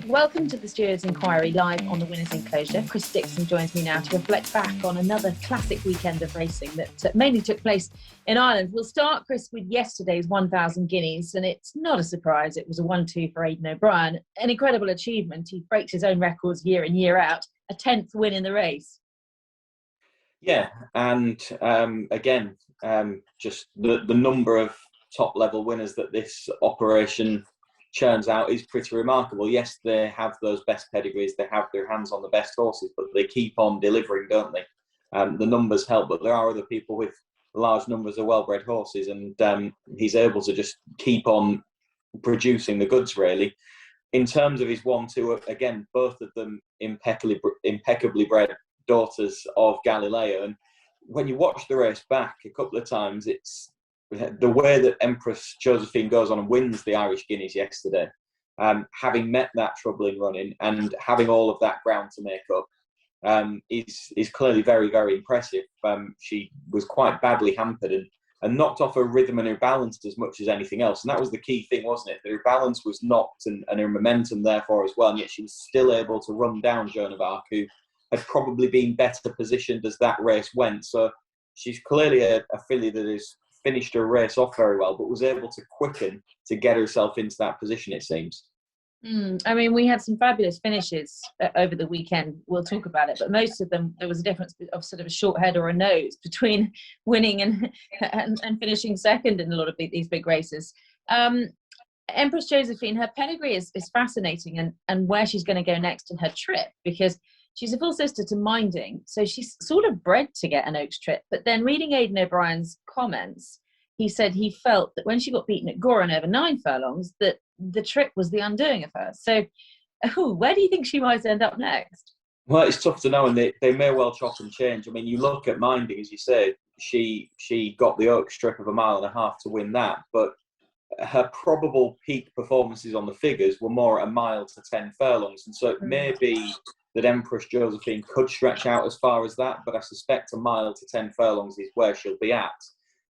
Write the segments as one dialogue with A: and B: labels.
A: Welcome to the Stewards Enquiry live on the Winners Enclosure. Chris Dixon joins me now to reflect back on another classic weekend of racing that mainly took place in Ireland. We'll start, Chris, with yesterday's 1,000 Guineas, and it's not a surprise. It was a 1-2 for Aidan O'Brien. An incredible achievement. He breaks his own records year in, year out. A 10th win in the race.
B: Yeah, and again, just the number of top-level winners that this operation churns out is pretty remarkable. Yes, they have those best pedigrees, they have their hands on the best horses, but they keep on delivering, don't they? The numbers help, but there are other people with large numbers of well-bred horses, and he's able to just keep on producing the goods, really. In terms of his 1-2, again, both of them impeccably bred daughters of Galileo. And when you watch the race back a couple of times, it's the way that Empress Josephine goes on and wins the Irish Guineas yesterday, having met that trouble in running and having all of that ground to make up, is clearly very, very impressive. She was quite badly hampered and knocked off her rhythm and her balance as much as anything else. And that was the key thing, wasn't it? Her balance was knocked and her momentum therefore as well. And yet she was still able to run down Joan of Arc, who had probably been better positioned as that race went. So she's clearly a filly that has finished her race off very well, but was able to quicken to get herself into that position, it seems.
A: I mean, we had some fabulous finishes over the weekend. We'll talk about it, but most of them, there was a difference of sort of a short head or a nose between winning and finishing second in a lot of these big races. Empress Josephine, her pedigree is fascinating, and where she's going to go next in her trip, because she's a full sister to Minding, so she's sort of bred to get an Oaks trip. But then reading Aidan O'Brien's comments, he said he felt that when she got beaten at Goran over 9 furlongs, that the trip was the undoing of her. So where do you think she might end up next?
B: Well, it's tough to know, and they may well chop and change. I mean, you look at Minding, as you say, she got the Oaks trip of 1.5 miles to win that, but her probable peak performances on the figures were more at 1 mile to 10 furlongs. And so it may be that Empress Josephine could stretch out as far as that, but I suspect 1 mile to 10 furlongs is where she'll be at.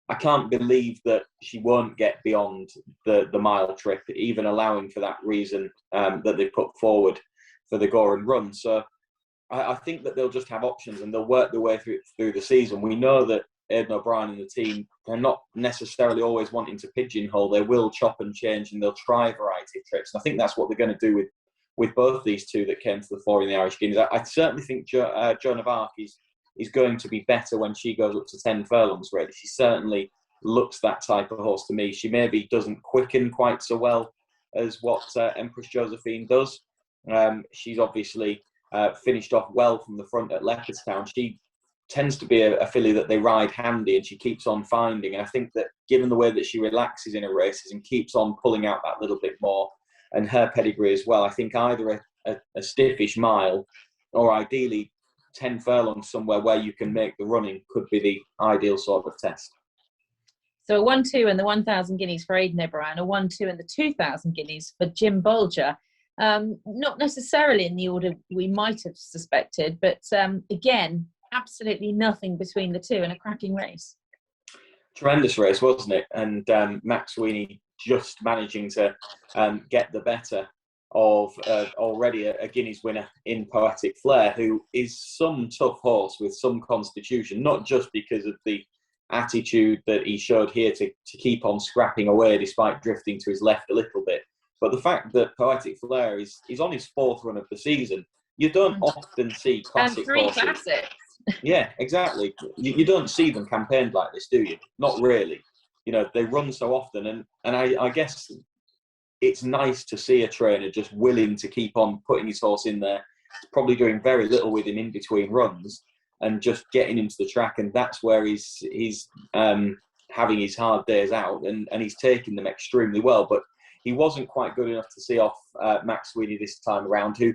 B: I can't believe that she won't get beyond the mile trip, even allowing for that reason that they put forward for the Goran run. So I think that they'll just have options and they'll work their way through the season. We know that Aidan O'Brien and the team, they're not necessarily always wanting to pigeonhole. They will chop and change and they'll try a variety of tricks. And I think that's what they're going to do with both these two that came to the fore in the Irish Guineas. I certainly think Joan of Arc is going to be better when she goes up to 10 furlongs, really. She certainly looks that type of horse to me. She maybe doesn't quicken quite so well as what Empress Josephine does. She's obviously finished off well from the front at Leopardstown. She tends to be a filly that they ride handy and she keeps on finding. And I think that given the way that she relaxes in her races and keeps on pulling out that little bit more, and her pedigree as well, I think either a stiffish mile or ideally 10 furlongs somewhere where you can make the running could be the ideal sort of test.
A: So a 1-2 in the 1,000 Guineas for Aidan O'Brien, a 1-2 in the 2,000 Guineas for Jim Bolger. Not necessarily in the order we might have suspected, but again, absolutely nothing between the two in a cracking race.
B: Tremendous race, wasn't it? And Max Sweeney just managing to get the better of already a Guineas winner in Poetic Flare, who is some tough horse with some constitution, not just because of the attitude that he showed here to keep on scrapping away despite drifting to his left a little bit, but the fact that Poetic Flare is on his 4th run of the season. You don't often see classic
A: and 3
B: horses.
A: classics.
B: Yeah, exactly. You don't see them campaigned like this, do you? Not really. You know, they run so often, and I guess it's nice to see a trainer just willing to keep on putting his horse in there, probably doing very little with him in between runs and just getting into the track, and that's where he's having his hard days out, and he's taking them extremely well. But he wasn't quite good enough to see off Max Sweeney this time around, who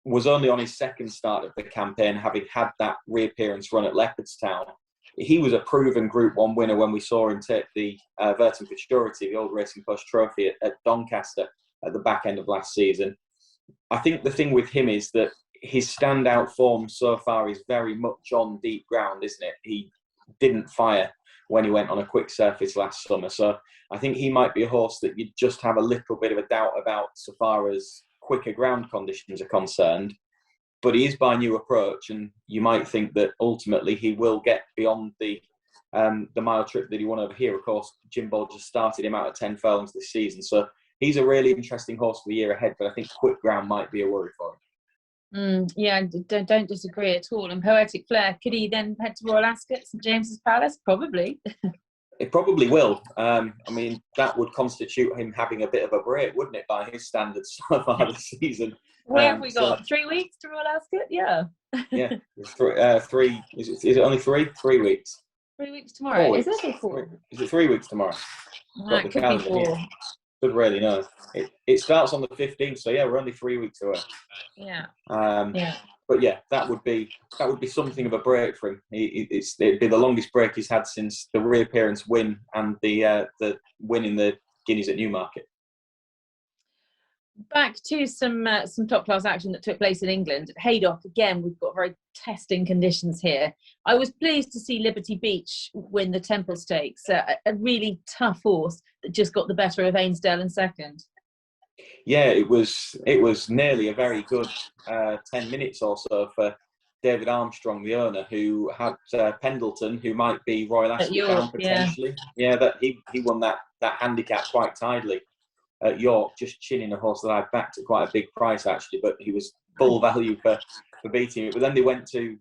B: was only on his 2nd start of the campaign, having had that reappearance run at Leopardstown. He was a proven Group 1 winner when we saw him take the Vertum Futurity, the old Racing Post Trophy at Doncaster at the back end of last season. I think the thing with him is that his standout form so far is very much on deep ground, isn't it? He didn't fire when he went on a quick surface last summer. So I think he might be a horse that you just have a little bit of a doubt about so far as quicker ground conditions are concerned, but he is by new approach, and you might think that ultimately he will get beyond the mile trip that he won over here. Of course, Jim Ball just started him out at 10 furlongs this season, so he's a really interesting horse for the year ahead, but I think quick ground might be a worry for him.
A: Yeah, don't disagree at all. And Poetic Flair, could he then head to Royal Ascot, St James's Palace? Probably.
B: It probably will. I mean, that would constitute him having a bit of a break, wouldn't it, by his standards so far this season?
A: Where have we got? 3 weeks to Royal Ascot? Yeah.
B: Yeah. Three. Is it only 3? 3 weeks.
A: 3 weeks tomorrow.
B: 4 weeks.
A: Is it 4?
B: Is it 3 weeks tomorrow?
A: It could be 4.
B: Could really know. It starts on the 15th, so yeah, we're only 3 weeks away.
A: Yeah.
B: Yeah. But yeah, that would be something of a break for him. It'd be the longest break he's had since the reappearance win and the win in the Guineas at Newmarket.
A: Back to some top class action that took place in England at Haydock. Again, we've got very testing conditions here. I was pleased to see Liberty Beach win the Temple Stakes, a really tough horse that just got the better of Ainsdale in second.
B: Yeah, it was nearly a very good 10 minutes or so for David Armstrong, the owner, who had Pendleton, who might be Royal Ascot bound potentially. Yeah, that he won that handicap quite tidily at York, just chinning a horse that I backed at quite a big price actually, but he was full value for beating it. But then they went to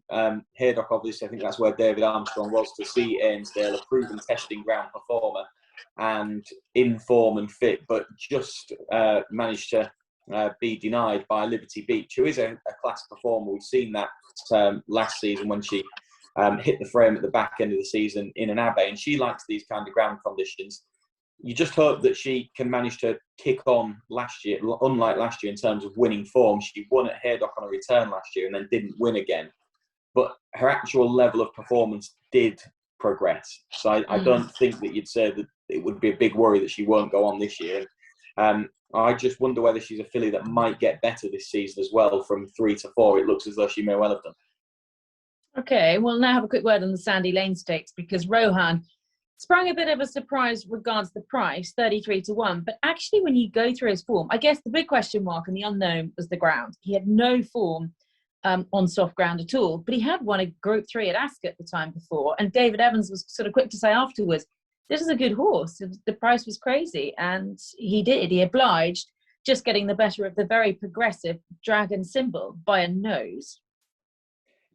B: Haydock, obviously. I think that's where David Armstrong was, to see Ainsdale, a proven testing ground performer and in form and fit, but just managed to be denied by Liberty Beach, who is a class performer. We've seen that last season when she hit the frame at the back end of the season in an Abbey, and she likes these kind of ground conditions. You just hope that she can manage to kick on last year, unlike last year in terms of winning form. She won at Haydock on a return last year and then didn't win again. But her actual level of performance did progress. So I don't think that you'd say that it would be a big worry that she won't go on this year. I just wonder whether she's a filly that might get better this season as well. From 3 to 4, it looks as though she may well have done. Okay,
A: we'll now have a quick word on the Sandy Lane Stakes, because Rohan sprung a bit of a surprise regards the price, 33 to 1. But actually, when you go through his form, I guess the big question mark and the unknown was the ground. He had no form on soft ground at all, but he had won a Group 3 at Ascot the time before. And David Evans was sort of quick to say afterwards, this is a good horse. The price was crazy. And he did. He obliged, just getting the better of the very progressive Dragon Symbol by a nose.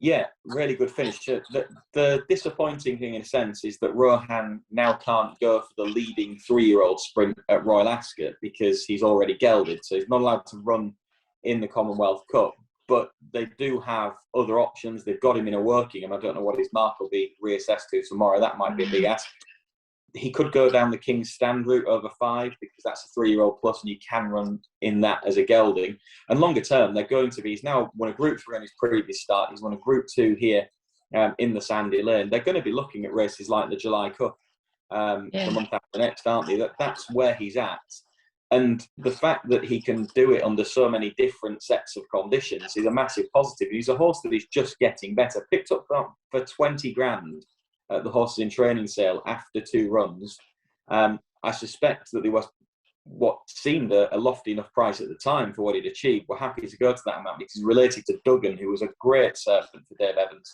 B: Yeah, really good finish. The disappointing thing in a sense is that Rohan now can't go for the leading 3-year-old sprint at Royal Ascot because he's already gelded, so he's not allowed to run in the Commonwealth Cup. But they do have other options. They've got him in a working, and I don't know what his mark will be reassessed to tomorrow. That might be a big ask. He could go down the King's Stand route over 5 because that's a 3-year-old plus, and you can run in that as a gelding. And longer term, they're going to be. He's now won a Group 3 in his previous start. He's won a Group 2 here in the Sandy Lane. They're going to be looking at races like the July Cup the month after next, aren't they? That's where he's at. And the fact that he can do it under so many different sets of conditions is a massive positive. He's a horse that is just getting better. Picked up for 20 grand at the Horses in Training sale after 2 runs. I suspect that there was what seemed a lofty enough price at the time for what he'd achieved. We're happy to go to that amount because he's related to Duggan, who was a great servant for Dave Evans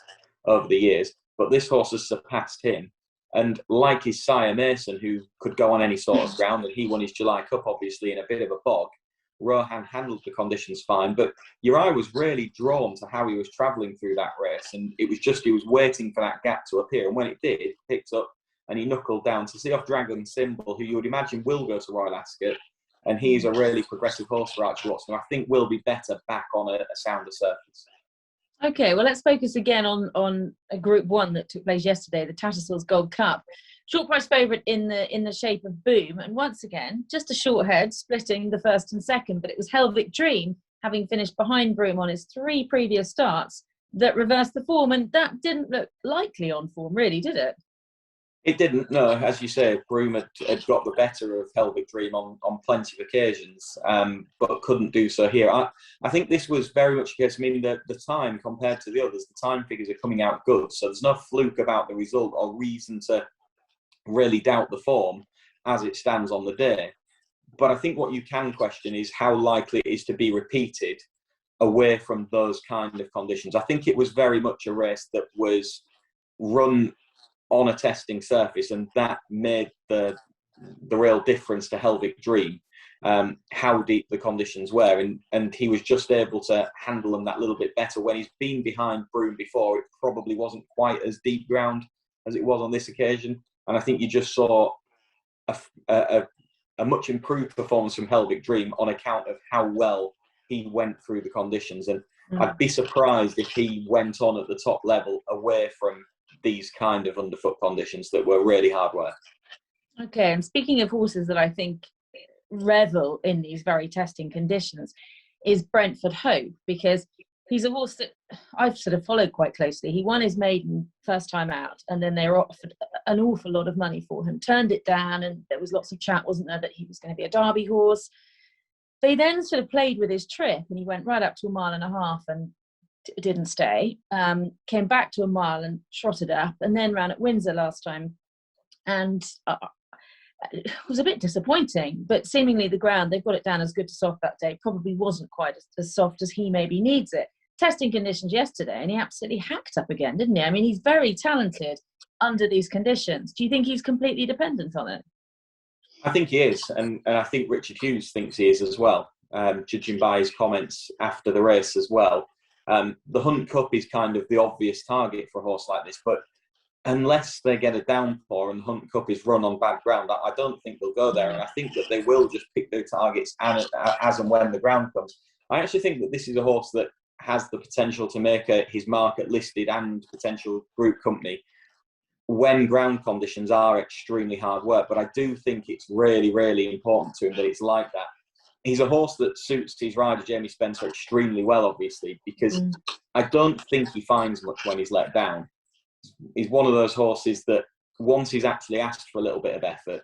B: over the years. But this horse has surpassed him. And like his sire Mason, who could go on any sort of ground, and he won his July Cup, obviously, in a bit of a bog, Rohan handled the conditions fine. But your eye was really drawn to how he was travelling through that race. And it was just, he was waiting for that gap to appear. And when it did, he picked up and he knuckled down to see off Dragon Symbol, who you would imagine will go to Royal Ascot. And he's a really progressive horse for Archie Watson. I think will be better back on a sounder surface.
A: Okay, well, let's focus again on a Group 1 that took place yesterday, the Tattersalls Gold Cup. Short price favourite in the shape of Boom, and once again, just a short head, splitting the first and second. But it was Helvic Dream, having finished behind Boom on his 3 previous starts, that reversed the form, and that didn't look likely on form, really, did it?
B: It didn't, no. As you say, Broome had got the better of Helvic Dream on plenty of occasions, but couldn't do so here. I think this was very much a case. I mean, the time compared to the others, the time figures are coming out good, so there's no fluke about the result or reason to really doubt the form as it stands on the day. But I think what you can question is how likely it is to be repeated away from those kind of conditions. I think it was very much a race that was run on a testing surface, and that made the real difference to Helvig Dream, how deep the conditions were, and he was just able to handle them that little bit better. When he's been behind Broome before, it probably wasn't quite as deep ground as it was on this occasion, and I think you just saw a much improved performance from Helvig Dream on account of how well he went through the conditions. And I'd be surprised if he went on at the top level away from these kind of underfoot conditions that were really hard work.
A: Okay, and speaking of horses that I think revel in these very testing conditions, is Brentford Hope, because he's a horse that I've sort of followed quite closely. He won his maiden first time out, and then they were offered an awful lot of money for him, turned it down, and there was lots of chat, wasn't there, that he was going to be a Derby horse. They then sort of played with his trip, and he went right up to 1.5 miles and didn't stay. Came back to 1 mile and trotted up, and then ran at Windsor last time. And it was a bit disappointing, but seemingly the ground, they've got it down as good to soft that day, probably wasn't quite as soft as he maybe needs it. Testing conditions yesterday, and he absolutely hacked up again, didn't he? I mean, he's very talented under these conditions. Do you think he's completely dependent on it?
B: I think he is, and I think Richard Hughes thinks he is as well, judging by his comments after the race as well. The Hunt Cup is kind of the obvious target for a horse like this, but unless they get a downpour and the Hunt Cup is run on bad ground, I don't think they'll go there. And I think that they will just pick their targets as and when the ground comes. I actually think that this is a horse that has the potential to make his mark at listed and potential group company when ground conditions are extremely hard work. But I do think it's really, really important to him that it's like that. He's a horse that suits his rider, Jamie Spencer, extremely well, obviously, because I don't think he finds much when he's let down. He's one of those horses that once he's actually asked for a little bit of effort,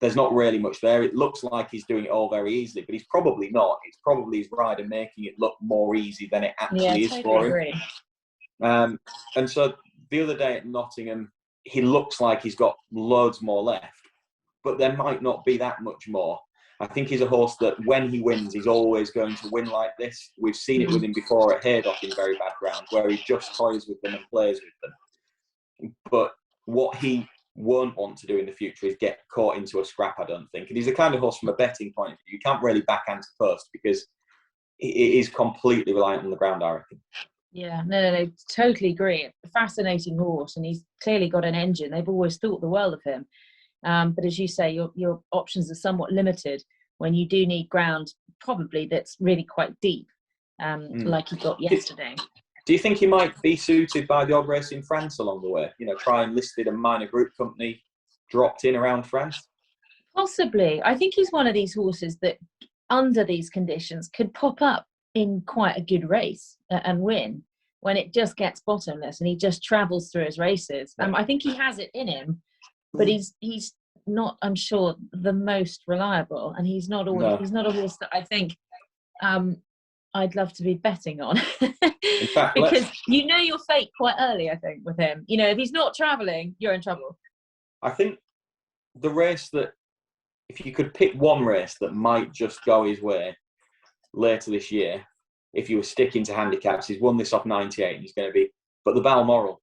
B: there's not really much there. It looks like he's doing it all very easily, but he's probably not. It's probably his rider making it look more easy than it actually is for him.
A: Agree.
B: And so the other day at Nottingham, he looks like he's got loads more left, but there might not be that much more. I think he's a horse that when he wins, he's always going to win like this. We've seen it with him before at Haydock in very bad ground, where he just toys with them and plays with them. But what he won't want to do in the future is get caught into a scrap, I don't think. And he's the kind of horse from a betting point of view, you can't really backhand to post because it is completely reliant on the ground, I reckon.
A: Yeah, no, totally agree. A fascinating horse, and he's clearly got an engine. They've always thought the world of him. But as you say, your options are somewhat limited when you do need ground, probably that's really quite deep, like you got yesterday.
B: Do you think he might be suited by the odd race in France along the way? You know, try and listed a minor group company dropped in around France? Possibly.
A: I think he's one of these horses that, under these conditions, could pop up in quite a good race and win when it just gets bottomless and he just travels through his races. I think he has it in him, but he's not, I'm sure, the most reliable, and he's not always, he's not a horse that I think I'd love to be betting on.
B: In fact,
A: because you know your fate quite early, I think, with him. You know, if he's not travelling, you're in trouble.
B: I think the race that, if you could pick one race that might just go his way later this year, if you were sticking to handicaps, he's won this off 98 and he's going to be, but the Balmoral,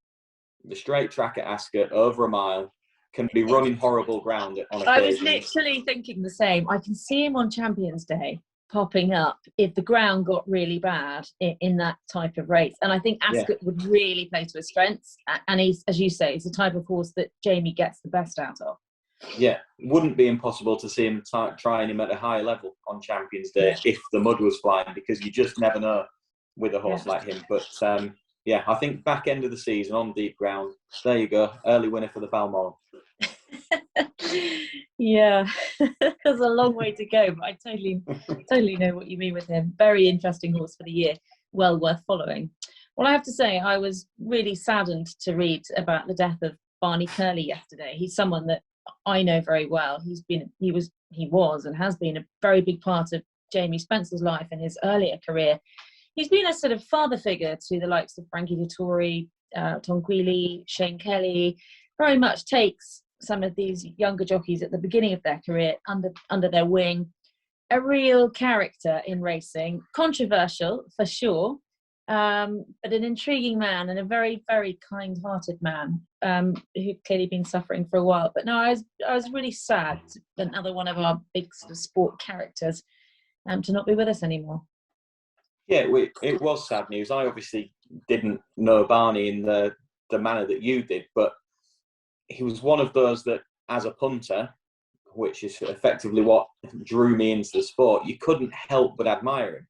B: the straight track at Ascot, over a mile, can be running horrible ground on occasion.
A: I was literally thinking the same. I can see him on Champions Day popping up if the ground got really bad in that type of race. And I think Ascot would really play to his strengths. And he's, as you say, he's the type of horse that Jamie gets the best out of.
B: Yeah, wouldn't be impossible to see him trying him at a higher level on Champions Day if the mud was flying, because you just never know with a horse like him. But I think back end of the season on deep ground, there you go, early winner for the Balmoral.
A: Yeah, there's a long way to go, but I totally know what you mean with him. Very interesting horse for the year, well worth following. Well, I have to say, I was really saddened to read about the death of Barney Curley yesterday. He's someone that I know very well. He was and has been a very big part of Jamie Spencer's life in his earlier career. He's been a sort of father figure to the likes of Frankie Dettori, Tom Queally, Shane Kelly. Very much takes some of these younger jockeys at the beginning of their career under their wing, a real character in racing, controversial for sure, but an intriguing man and a very, very kind-hearted man who'd clearly been suffering for a while. But no, I was really sad, another one of our big sort of sport characters, to not be with us anymore.
B: Yeah, it was sad news. I obviously didn't know Barney in the manner that you did, but he was one of those that, as a punter, which is effectively what drew me into the sport, you couldn't help but admire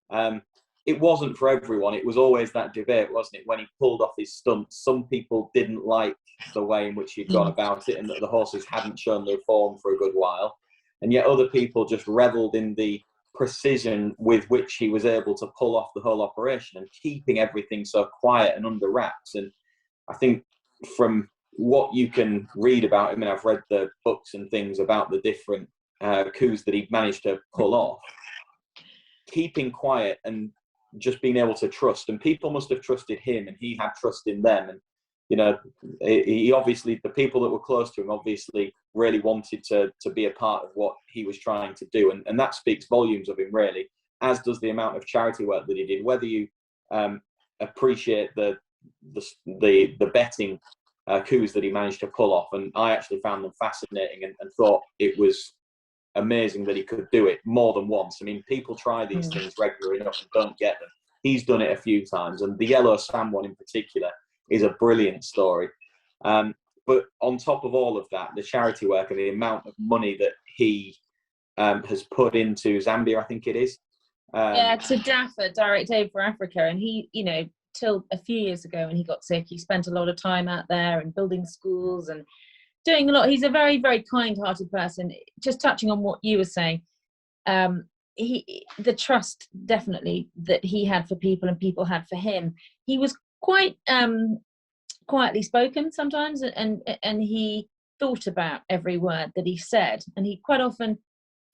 B: him. It wasn't for everyone. It was always that debate, wasn't it? When he pulled off his stunts, some people didn't like the way in which he'd gone about it and that the horses hadn't shown their form for a good while. And yet other people just revelled in the precision with which he was able to pull off the whole operation and keeping everything so quiet and under wraps. And I think from what you can read about him, and I've read the books and things about the different coups that he managed to pull off, keeping quiet and just being able to trust, and people must have trusted him and he had trust in them. And you know, he obviously, the people that were close to him obviously really wanted to be a part of what he was trying to do, and that speaks volumes of him, really, as does the amount of charity work that he did. Whether you appreciate the betting coups that he managed to pull off, and I actually found them fascinating and thought it was amazing that he could do it more than once. I mean, people try these things regularly enough and don't get them. He's done it a few times, and the Yellow Sam one in particular is a brilliant story. But on top of all of that, the charity work and the amount of money that he has put into Zambia, I think it is.
A: To DAFA, Direct Aid for Africa. And he, you know, till a few years ago when he got sick, he spent a lot of time out there and building schools and doing a lot. He's a very, very kind-hearted person. Just touching on what you were saying, the trust definitely that he had for people and people had for him. He was quite quietly spoken sometimes, and he thought about every word that he said, and he quite often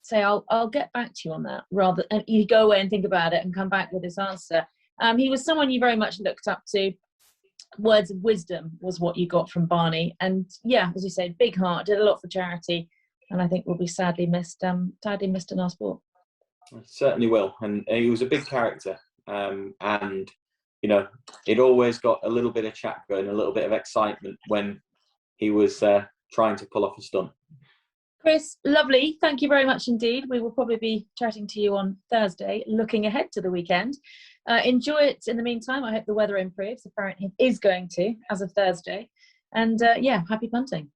A: say, I'll get back to you on that, rather, and you go away and think about it and come back with his answer. He was someone you very much looked up to. Words of wisdom was what you got from Barney, and yeah, as you say, big heart, did a lot for charity, and I think will be sadly missed in our sport.
B: Certainly will, and he was a big character, and you know, it always got a little bit of chat going, a little bit of excitement when he was trying to pull off a stunt.
A: Chris, lovely. Thank you very much indeed. We will probably be chatting to you on Thursday, looking ahead to the weekend. Enjoy it in the meantime. I hope the weather improves. Apparently it is going to, as of Thursday. And yeah, happy punting.